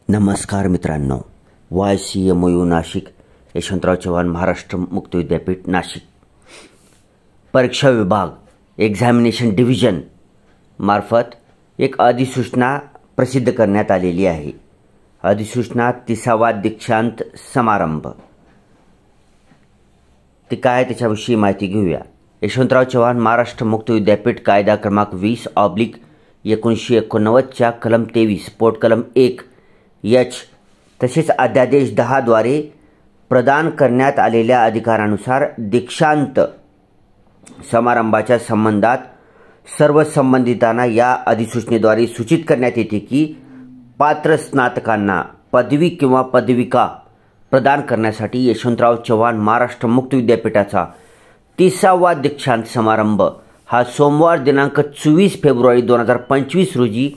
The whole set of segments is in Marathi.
नमस्कार मित्रांनो, YCMOU नाशिक, यशवंतराव चव्हाण महाराष्ट्र मुक्त विद्यापीठ नाशिक परीक्षा विभाग एक्झामिनेशन डिव्हिजन मार्फत एक अधिसूचना प्रसिद्ध करण्यात आलेली आहे। अधिसूचना 30वा दीक्षांत समारंभ ते काय त्याच्याविषयी माहिती घेऊया। यशवंतराव चव्हाण महाराष्ट्र मुक्त विद्यापीठ कायदा क्रमांक 20/1989 च्या कलम 23 पोट कलम 1 H तसेच अध्यादेश 10 द्वारे प्रदान करण्यात आलेल्या अधिकारानुसार दीक्षांत समारंभाच्या संबंधात सर्व संबंधितांना या अधिसूचनेद्वारे सूचित करण्यात येते की पात्र स्नातकांना पदवी किंवा पदविका प्रदान करण्यासाठी यशवंतराव चव्हाण महाराष्ट्र मुक्त विद्यापीठाचा 30वा दीक्षांत समारंभ हा सोमवार दिनांक 24 फेब्रुवारी 2025 रोजी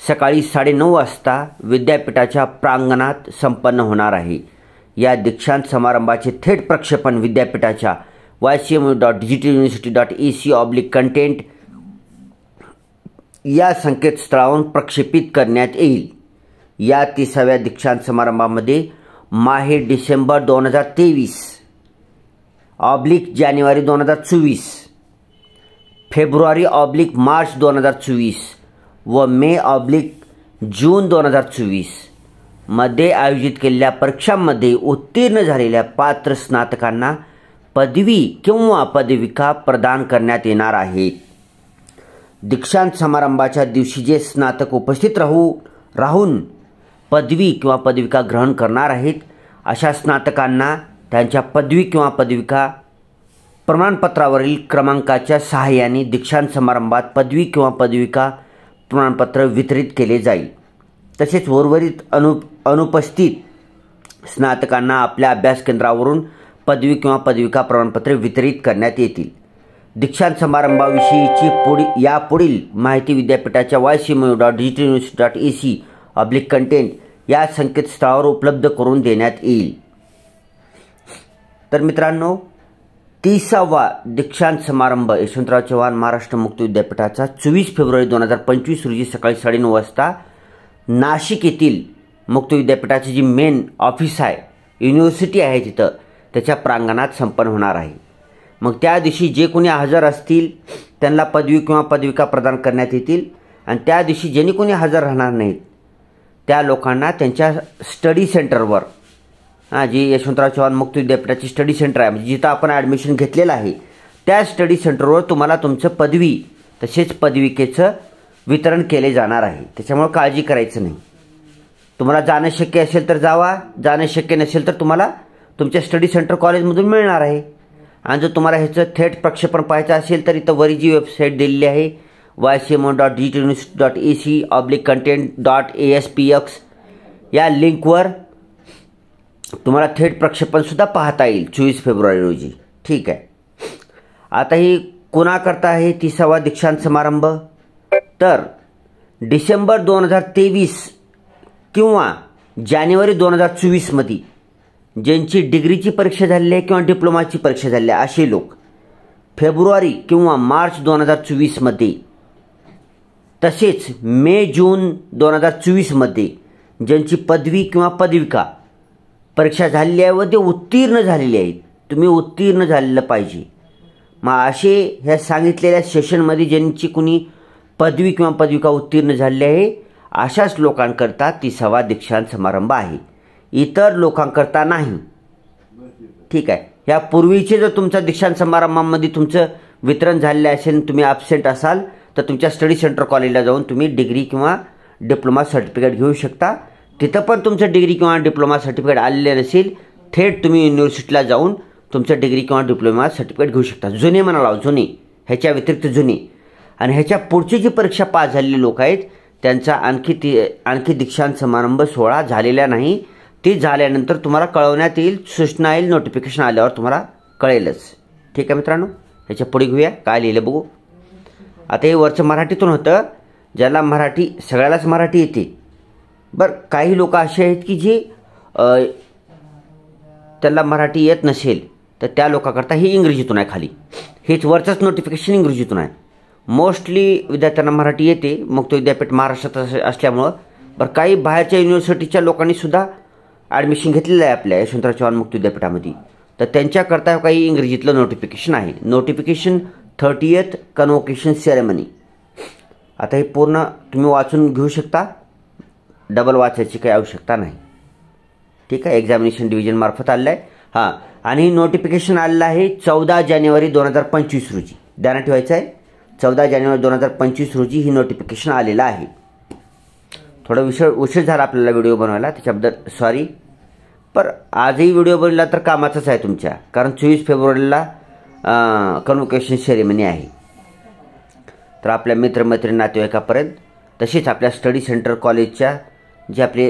सकाळी 9:30 वाजता विद्यापीठाच्या प्रांगणात संपन्न होणार आहे। या दीक्षांत समारंभाचे थेट प्रक्षेपण विद्यापीठाच्या ycmu.digitaluniversity.ac/content या संकेतस्थळावरून प्रक्षेपित करण्यात येईल। या 30व्या दीक्षांत समारंभामध्ये माहे डिसेंबर 2023 जानेवारी 2024 फेब्रुवारी मार्च 2024 व मे जून 2024 मध्ये आयोजित केलेल्या परीक्षांमध्ये उत्तीर्ण झालेल्या पात्र स्नातकांना पदवी किंवा पदविका प्रदान करण्यात येणार आहेत। दीक्षांत समारंभाच्या दिवशी जे स्नातक उपस्थित राहून पदवी किंवा पदविका ग्रहण करणार आहेत अशा स्नातकांना त्यांच्या पदवी किंवा पदविका प्रमाणपत्रावरील क्रमांकाच्या सहाय्याने दीक्षांत समारंभात पदवी किंवा पदविका प्रमाणपत्र वितरित केले जाईल। तसेच उर्वरित अनुपस्थित स्नातकांना आपल्या अभ्यास केंद्रावरून पदवी किंवा पदविका प्रमाणपत्रे वितरित करण्यात येतील। दीक्षांत समारंभाविषयीची पुढील माहिती विद्यापीठाच्या ycmu.digitaluniversity.ac/content या संकेतस्थळावर उपलब्ध करून देण्यात येईल। तर मित्रांनो, 30वा दीक्षांत समारंभ यशवंतराव चव्हाण महाराष्ट्र मुक्त विद्यापीठाचा 24 फेब्रुवारी 2025 रोजी सकाळी 9:30 वाजता नाशिक येथील मुक्त विद्यापीठाची जी मेन ऑफिस आहे, युनिव्हर्सिटी आहे तिथं त्याच्या प्रांगणात संपन्न होणार आहे। मग त्या दिवशी जे कोणी हजर असतील त्यांना पदवी किंवा पदविका प्रदान करण्यात येतील आणि त्या दिवशी ज्यांनी कोणी हजर राहणार नाहीत त्या लोकांना त्यांच्या स्टडी सेंटरवर जी यशवंतराव चव्हाण मुक्त विद्यापीठाची स्टडी सेंटर आहे, म्हणजे जिथं आपण ॲडमिशन घेतलेलं आहे त्या स्टडी सेंटरवर तुम्हाला तुमचं पदवी तसेच पदविकेचं वितरण केले जाणार आहे। त्याच्यामुळे काळजी करायचं नाही। तुम्हाला जाणं शक्य असेल तर जावा, जाणं शक्य नसेल तर तुम्हाला तुमच्या स्टडी सेंटर कॉलेजमधून मिळणार आहे। आणि जर तुम्हाला ह्याचं थेट प्रक्षेपण पाहायचं असेल तर इथं वरी जी वेबसाईट दिलेली आहे ycmu.digitaluniversity.ac/content.aspx या लिंकवर तुम्हाला थेट प्रक्षेपणसुद्धा पाहता येईल 24 फेब्रुवारी रोजी। ठीक आहे, आता ही कोणाकरता आहे 30वा दीक्षांत समारंभ? तर डिसेंबर 2023 किंवा जानेवारी 2024 मध्ये ज्यांची डिग्रीची परीक्षा झालेली आहे किंवा डिप्लोमाची परीक्षा झालेली आहे असे लोक, फेब्रुवारी किंवा मार्च 2024 मध्ये, तसेच मे जून 2024 मध्ये ज्यांची पदवी किंवा पदविका परीक्षा झालेली आहे व ते उत्तीर्ण झालेले आहेत, तुम्ही उत्तीर्ण झालेलं पाहिजे। मग असे ह्या सांगितलेल्या सेशनमध्ये ज्यांची कुणी पदवी किंवा पदविका उत्तीर्ण झालेली आहे अशाच लोकांकरता 30वा दीक्षांत समारंभ आहे, इतर लोकांकरता नाही। ठीक आहे, या पूर्वीचे जर तुमचा दीक्षांत समारंभामध्ये तुमचं वितरण झालेलं असेल, तुम्ही ॲब्सेंट असाल तर तुमच्या स्टडी सेंटर कॉलेजला जाऊन तुम्ही डिग्री किंवा डिप्लोमा सर्टिफिकेट घेऊ शकता। तिथं पण तुमचं डिग्री किंवा डिप्लोमा सर्टिफिकेट आलेले नसेल, थेट तुम्ही युनिव्हर्सिटीला जाऊन तुमचं डिग्री किंवा डिप्लोमा सर्टिफिकेट घेऊ शकता। जुने म्हणाला, जुने, ह्याच्या व्यतिरिक्त जुने आणि ह्याच्या पुढची जी परीक्षा पास झालेली लोक आहेत त्यांचा आणखी दीक्षांत समारंभ सोहळा झालेला नाही। ती झाल्यानंतर तुम्हाला कळवण्यात येईल, सूचना येईल, नोटिफिकेशन आल्यावर तुम्हाला कळेलच। ठीक आहे मित्रांनो, ह्याच्या पुढे घेऊया काय लिहिलं बघू। आता हे वरचं मराठीतून होतं, ज्याला मराठी सगळ्यालाच मराठी येते बरं। काही लोक असे आहेत की जे त्यांना मराठी येत नसेल तर त्या लोकांकरता हे इंग्रजीतून आहे, खाली हेच वरचंच नोटिफिकेशन इंग्रजीतून आहे। मोस्टली विद्यार्थ्यांना मराठी येते, मुक्त विद्यापीठ महाराष्ट्रात असल्यामुळं बरं, काही बाहेरच्या युनिव्हर्सिटीच्या लोकांनी सुद्धा ॲडमिशन घेतलेलं आहे आपल्या यशवंतराव चव्हाण मुक्त विद्यापीठामध्ये. तर त्यांच्याकरता काही इंग्रजीतलं नोटिफिकेशन आहे. Notification 30th convocation ceremony. आता हे पूर्ण तुम्ही वाचून घेऊ शकता, डबल वाचायची काही आवश्यकता नाही. ठीक आहे, एक्झामिनेशन डिव्हिजनमार्फत आलेलं आहे. हां, आणि ही नोटिफिकेशन आलेलं आहे 14 जानेवारी 2025 रोजी. ध्यानात ठेवायचं आहे, 14 जानेवारी 2025 रोजी ही नोटिफिकेशन आलेलं आहे. थोडा उशीर झाला आपल्याला व्हिडिओ बनवायला, त्याच्याबद्दल सॉरी. पण आजही व्हिडिओ बनवला तर कामाचाच आहे तुमच्या, कारण 24 फेब्रुवारीला कन्व्होकेशन सेरेमनी आहे. तर आपल्या मित्रमैत्रिणी नातेवाईकापर्यंत, तसेच आपल्या स्टडी सेंटर कॉलेजच्या जे आपले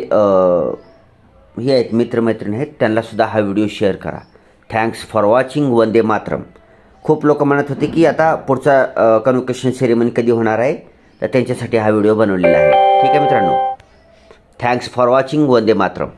हे आहेत मित्रमैत्रिणी आहेत, त्यांनासुद्धा हा व्हिडिओ शेअर करा. Thanks for watching. Vande Mataram. खूप लोक म्हणत होते की आता पुढचा कन्व्होकेशन सेरेमनी कधी होणार आहे, तर त्यांच्यासाठी हा व्हिडिओ बनवलेला आहे. ठीक आहे मित्रांनो, thanks for watching. Vande Mataram.